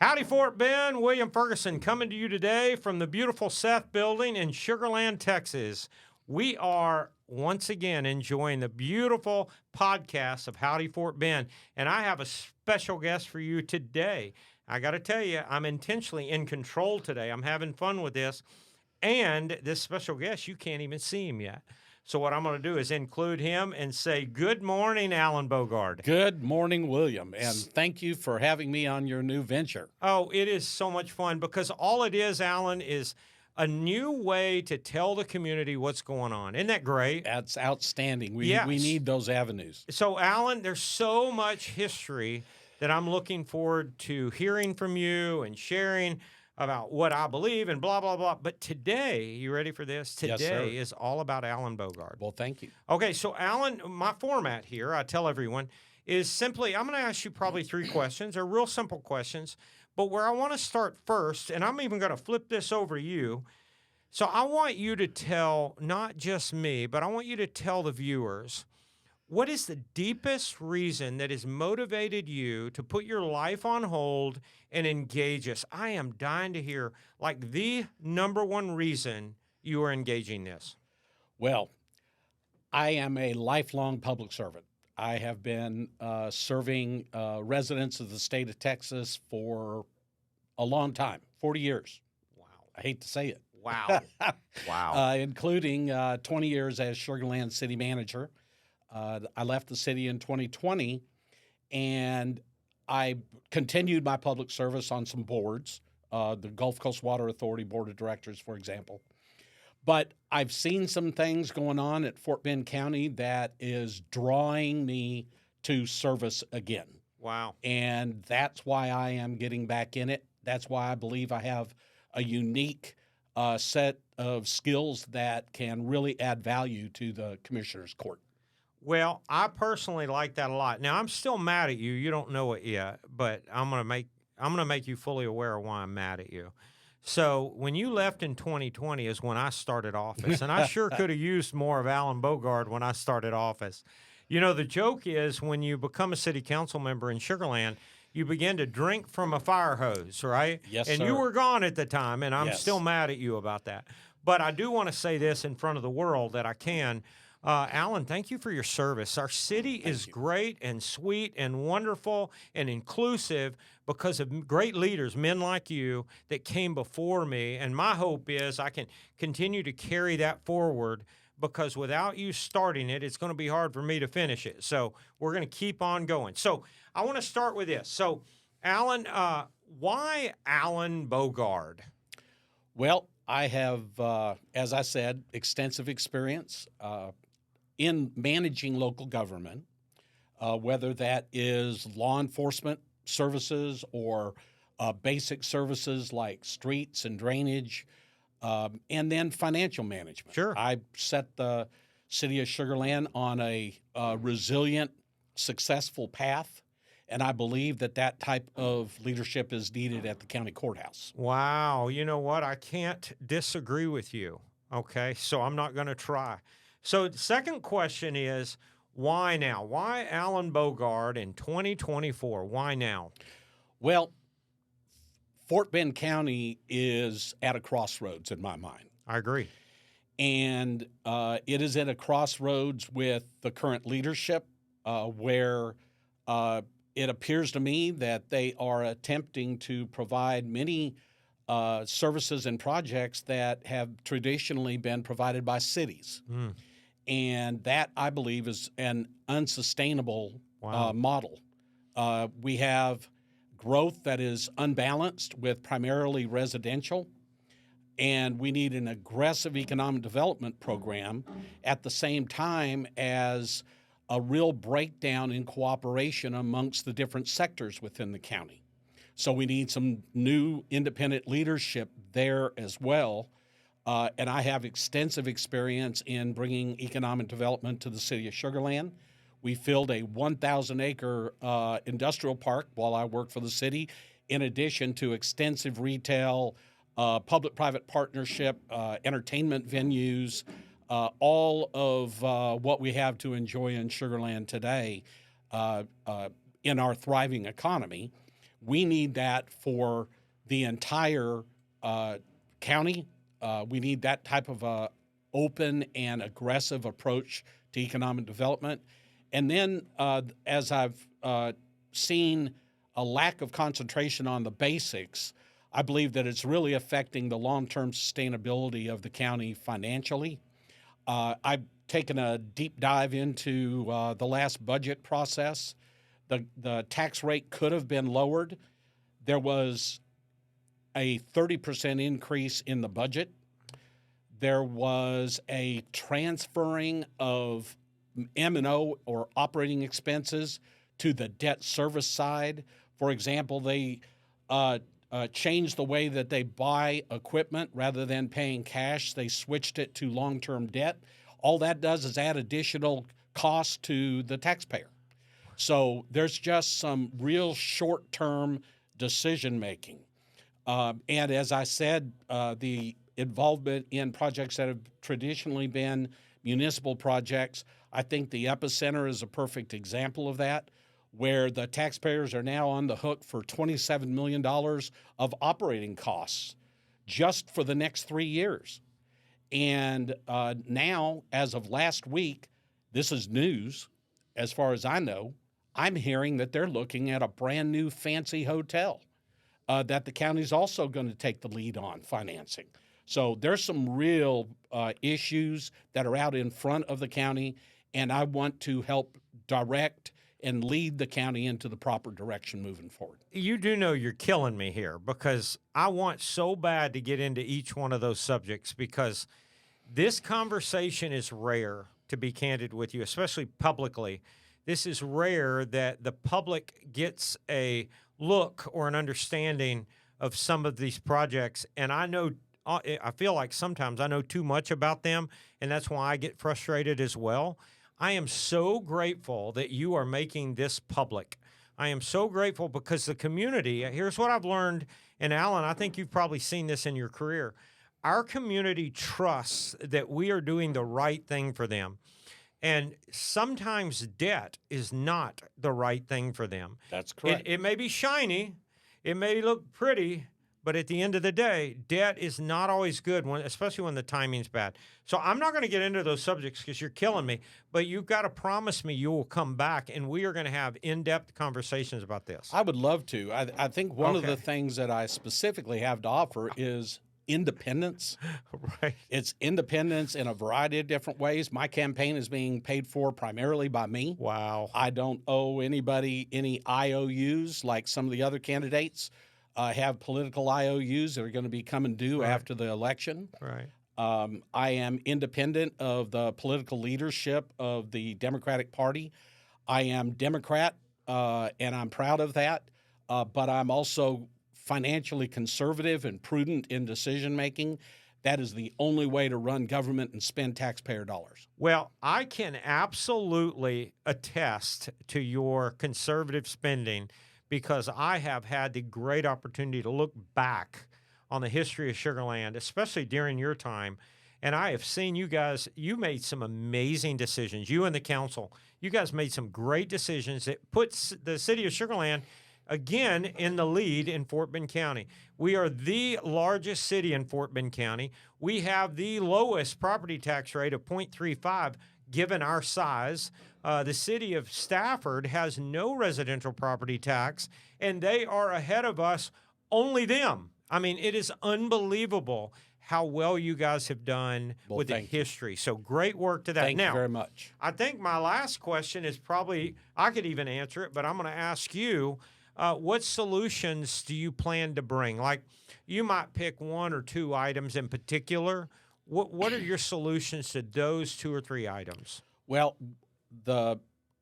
Howdy, Fort Bend. William Ferguson coming to you today from the beautiful Seth Building in Sugar Land, Texas. We are once again enjoying the beautiful podcast of Howdy, Fort Bend, and I have a special guest for you today. I got to tell you, I'm intentionally in control today. I'm having fun with this, and this special guest, you can't even see him yet. So what I'm going to do is include him and say, good morning, Alan Bogard. Good morning, William, and thank you for having me on your new venture. Oh, it is so much fun because all it is, Alan, is a new way to tell the community what's going on. Isn't that great? That's outstanding. We Yes. need those avenues. So, Alan, there's so much history that I'm looking forward to hearing from you and sharing about what I believe and blah, blah, blah. But today, you ready for this? Yes, sir. Today is all about Alan Bogard. Well, thank you. Okay, so Alan, my format here, I tell everyone, is simply I'm going to ask you probably 3 questions. They're real simple questions, but where I want to start first, and I'm even going to flip this over to you. So I want you to tell not just me, but I want you to tell the viewers, what is the deepest reason that has motivated you to put your life on hold and engage us? I am dying to hear, like, the number one reason you are engaging this. Well, I am a lifelong public servant. I have been serving residents of the state of Texas for a long time, 40 years. Wow. I hate to say it. Wow. Wow. Including 20 years as Sugar Land city manager. I left the city in 2020, and I continued my public service on some boards, the Gulf Coast Water Authority Board of Directors, for example. But I've seen some things going on at Fort Bend County that is drawing me to service again. Wow. And that's why I am getting back in it. That's why I believe I have a unique set of skills that can really add value to the Commissioner's Court. Well, I personally like that a lot. Now, I'm still mad at you. You don't know it yet, but I'm gonna make you fully aware of why I'm mad at you. So when you left in 2020 is when I started office, and I sure could have used more of Alan Bogard when I started office. You know, the joke is when you become a city council member in Sugar Land, you begin to drink from a fire hose, right? Yes, and sir. you were gone at the time, and I'm Yes. still mad at you about that. But I do want to say this in front of the world that I can. Alan, thank you for your service. Our city is great and sweet and wonderful and inclusive because of great leaders, men like you, that came before me. And my hope is I can continue to carry that forward because without you starting it, it's going to be hard for me to finish it. So we're going to keep on going. So I want to start with this. So, Alan, why Alan Bogard? Well, I have, as I said, extensive experience in managing local government, whether that is law enforcement services or basic services like streets and drainage, and then financial management. Sure. I set the city of Sugar Land on a resilient, successful path, and I believe that that type of leadership is needed at the county courthouse. Wow. You know what? I can't disagree with you. Okay. So I'm not going to try. So the second question is, why now? Why Alan Bogard in 2024? Why now? Well, Fort Bend County is at a crossroads in my mind. I agree. And it is at a crossroads with the current leadership where it appears to me that they are attempting to provide many services and projects that have traditionally been provided by cities. And that, I believe, is an unsustainable model. We have growth that is unbalanced with primarily residential, and we need an aggressive economic development program at the same time as a real breakdown in cooperation amongst the different sectors within the county. So we need some new independent leadership there as well. And I have extensive experience in bringing economic development to the city of Sugar Land. We filled a 1,000-acre industrial park while I worked for the city, in addition to extensive retail, public-private partnership, entertainment venues, all of what we have to enjoy in Sugar Land today in our thriving economy. We need that for the entire county. We need that type of a open and aggressive approach to economic development. And then, as I've seen a lack of concentration on the basics, I believe that it's really affecting the long-term sustainability of the county financially. I've taken a deep dive into the last budget process. The tax rate could have been lowered. There was a 30% increase in the budget. There was a transferring of M&O or operating expenses to the debt service side. For example, they changed the way that they buy equipment rather than paying cash. They switched it to long-term debt. All that does is add additional cost to the taxpayer. So there's just some real short-term decision-making. And as I said, the involvement in projects that have traditionally been municipal projects, I think the epicenter is a perfect example of that, where the taxpayers are now on the hook for $27 million of operating costs just for the next 3 years. And now, as of last week, this is news, as far as I know, I'm hearing that they're looking at a brand new fancy hotel that the county's also going to take the lead on financing. So there's some real issues that are out in front of the county, and I want to help direct and lead the county into the proper direction moving forward. You do know you're killing me here, because I want so bad to get into each one of those subjects, because this conversation is rare, to be candid with you, especially publicly. This is rare that the public gets a look or an understanding of some of these projects. And I feel like sometimes I know too much about them, and that's why I get frustrated as well. I am so grateful that you are making this public. I am so grateful, because the community, here's what I've learned, and Alan, I think you've probably seen this in your career. Our community trusts that we are doing the right thing for them. And sometimes debt is not the right thing for them. That's correct. It may be shiny, it may look pretty, but at the end of the day, debt is not always good, especially when the timing's bad. So I'm not going to get into those subjects because you're killing me, but you've got to promise me you will come back and we are going to have in-depth conversations about this. I would love to. I think one of the things that I specifically have to offer is independence. Right. It's independence in a variety of different ways. My campaign is being paid for primarily by me. Wow. I don't owe anybody any IOUs like some of the other candidates. Have political IOUs that are going to be coming due after the election. Right. I am independent of the political leadership of the Democratic Party. I am Democrat, and I'm proud of that, but I'm also financially conservative and prudent in decision-making. That is the only way to run government and spend taxpayer dollars. Well, I can absolutely attest to your conservative spending, because I have had the great opportunity to look back on the history of Sugar Land, especially during your time. And I have seen you guys, you made some amazing decisions. You and the council, you guys made some great decisions that puts the city of Sugar Land, again, in the lead in Fort Bend County. We are the largest city in Fort Bend County. We have the lowest property tax rate of 0.35 given our size. The city of Stafford has no residential property tax, and they are ahead of us, only them. I mean, it is unbelievable how well you guys have done with the history. So great work to that. Thank you very much. I think my last question is probably, I could even answer it, but I'm going to ask you, what solutions do you plan to bring? Like, you might pick one or two items in particular. What are your solutions to those two or three items? Well, the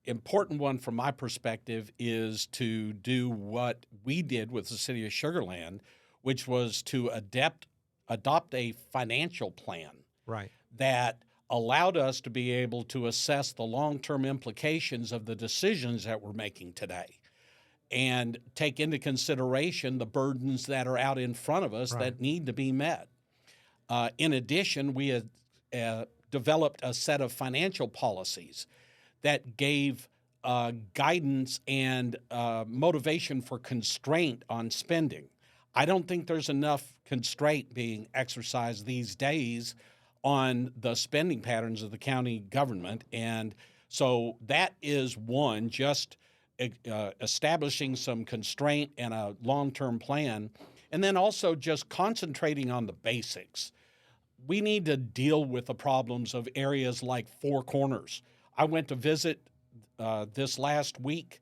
important one from my perspective is to do what we did with the city of Sugar Land, which was to adopt a financial plan that allowed us to be able to assess the long-term implications of the decisions that we're making today and take into consideration the burdens that are out in front of us that need to be met. In addition, we had developed a set of financial policies that gave guidance and motivation for constraint on spending. I don't think there's enough constraint being exercised these days on the spending patterns of the county government. And so that is one, just establishing some constraint and a long-term plan, and then also just concentrating on the basics. We need to deal with the problems of areas like Four Corners. I went to visit this last week.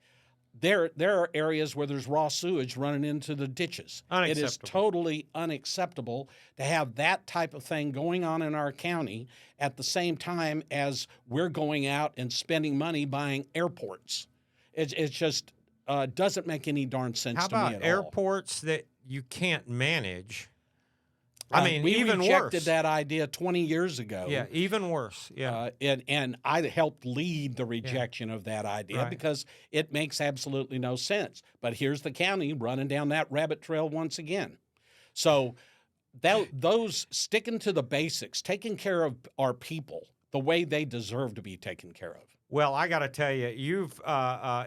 There are areas where there's raw sewage running into the ditches. It is totally unacceptable to have that type of thing going on in our county at the same time as we're going out and spending money buying airports. It just doesn't make any darn sense to me at all. How about airports that you can't manage? I mean, we even rejected worse. that idea 20 years ago. Yeah, even worse. Yeah. And I helped lead the rejection of that idea because it makes absolutely no sense. But here's the county running down that rabbit trail once again. So those sticking to the basics, taking care of our people the way they deserve to be taken care of. Well, I got to tell you, you've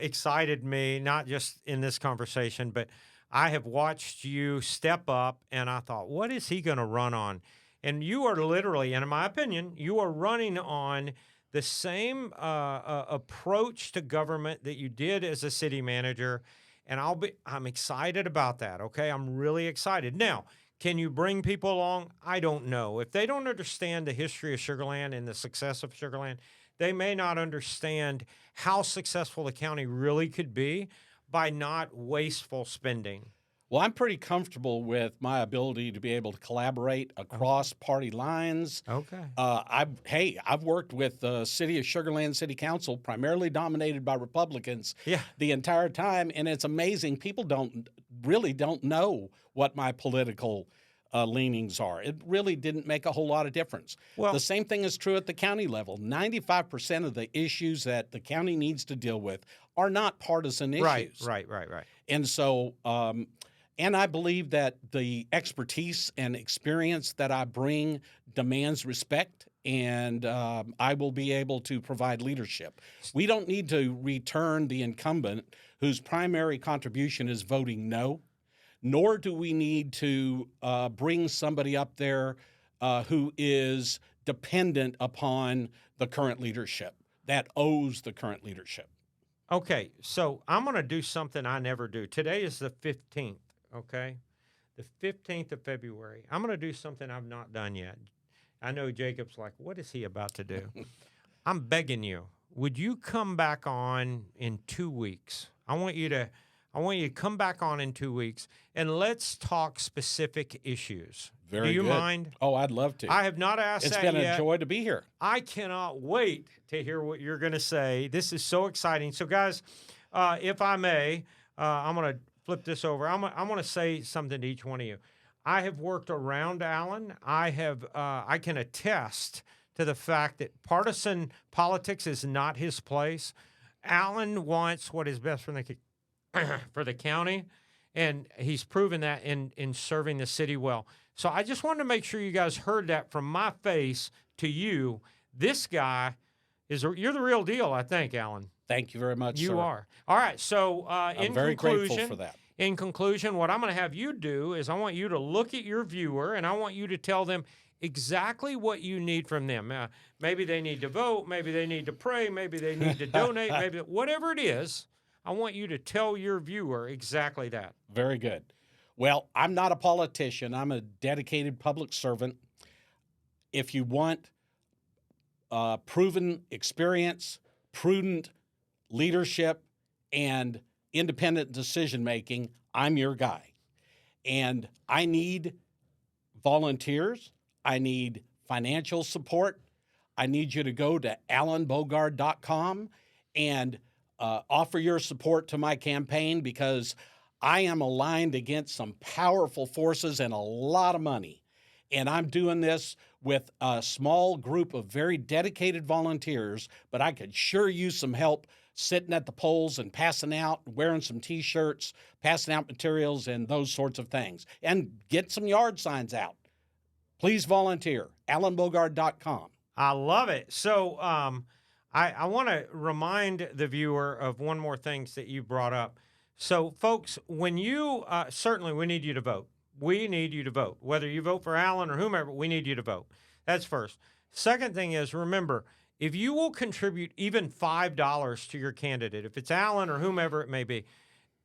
excited me, not just in this conversation, but I have watched you step up, and I thought, what is he going to run on? And you are literally, and in my opinion, you are running on the same approach to government that you did as a city manager, and I'm excited about that, okay? I'm really excited. Now, can you bring people along? I don't know. If they don't understand the history of Sugar Land and the success of Sugar Land, they may not understand how successful the county really could be by not wasteful spending. Well, I'm pretty comfortable with my ability to be able to collaborate across party lines. Okay. I've worked with the city of Sugar Land City Council, primarily dominated by Republicans, the entire time, and it's amazing. People really don't know what my political leanings are. It really didn't make a whole lot of difference. Well, the same thing is true at the county level. 95% of the issues that the county needs to deal with are not partisan issues. Right. And so, and I believe that the expertise and experience that I bring demands respect, and I will be able to provide leadership. We don't need to return the incumbent whose primary contribution is voting no, nor do we need to bring somebody up there who is dependent upon the current leadership, that owes the current leadership. Okay, so I'm going to do something I never do. Today is the 15th, okay? The 15th of February. I'm going to do something I've not done yet. I know Jacob's like, what is he about to do? I'm begging you. Would you come back on in 2 weeks? I want you to come back on in 2 weeks, and let's talk specific issues. Very good. Do you mind? Oh, I'd love to. I have not asked that yet. It's been a joy to be here. I cannot wait to hear what you're going to say. This is so exciting. So, guys, if I may, I'm going to flip this over. I'm going to say something to each one of you. I have worked around Alan. I can attest to the fact that partisan politics is not his place. Alan wants what is best for the county, and he's proven that in serving the city well. So I just wanted to make sure you guys heard that from my face to you. This guy you're the real deal, I think, Alan. Thank you very much, sir. You are. All right, so I'm very grateful for that. In conclusion, what I'm going to have you do is I want you to look at your viewer, and I want you to tell them exactly what you need from them. Maybe they need to vote, maybe they need to pray, maybe they need to donate, maybe whatever it is. I want you to tell your viewer exactly that. Very good. Well, I'm not a politician. I'm a dedicated public servant. If you want proven experience, prudent leadership, and independent decision-making, I'm your guy. And I need volunteers. I need financial support. I need you to go to alanbogard.com and offer your support to my campaign, because I am aligned against some powerful forces and a lot of money. And I'm doing this with a small group of very dedicated volunteers, but I could sure use some help sitting at the polls and passing out, wearing some T-shirts, passing out materials and those sorts of things. And get some yard signs out. Please volunteer. alanbogard.com. I love it. So I want to remind the viewer of one more thing that you brought up. So, folks, when you certainly we need you to vote. We need you to vote. Whether you vote for Alan or whomever, we need you to vote. That's first. Second thing is, remember, if you will contribute even $5 to your candidate, if it's Alan or whomever it may be,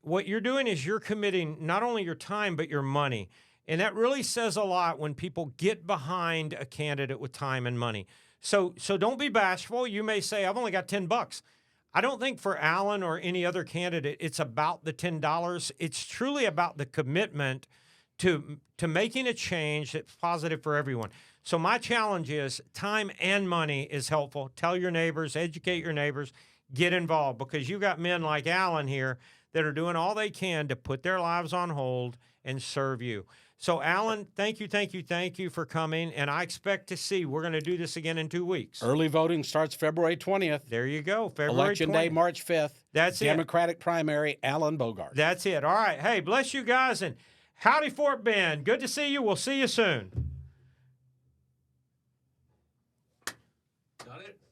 what you're doing is you're committing not only your time, but your money. And that really says a lot when people get behind a candidate with time and money. So don't be bashful. You may say, I've only got $10. I don't think for Alan or any other candidate, it's about the $10. It's truly about the commitment to making a change that's positive for everyone. So my challenge is time and money is helpful. Tell your neighbors, educate your neighbors, get involved, because you got men like Alan here that are doing all they can to put their lives on hold and serve you. So, Alan, thank you for coming, and I expect to see, we're going to do this again in 2 weeks. Early voting starts February 20th. There you go, February Election 20th. Day, March 5th. That's it. Democratic primary, Alan Bogard. That's it. All right. Hey, bless you guys, and howdy, Fort Bend. Good to see you. We'll see you soon.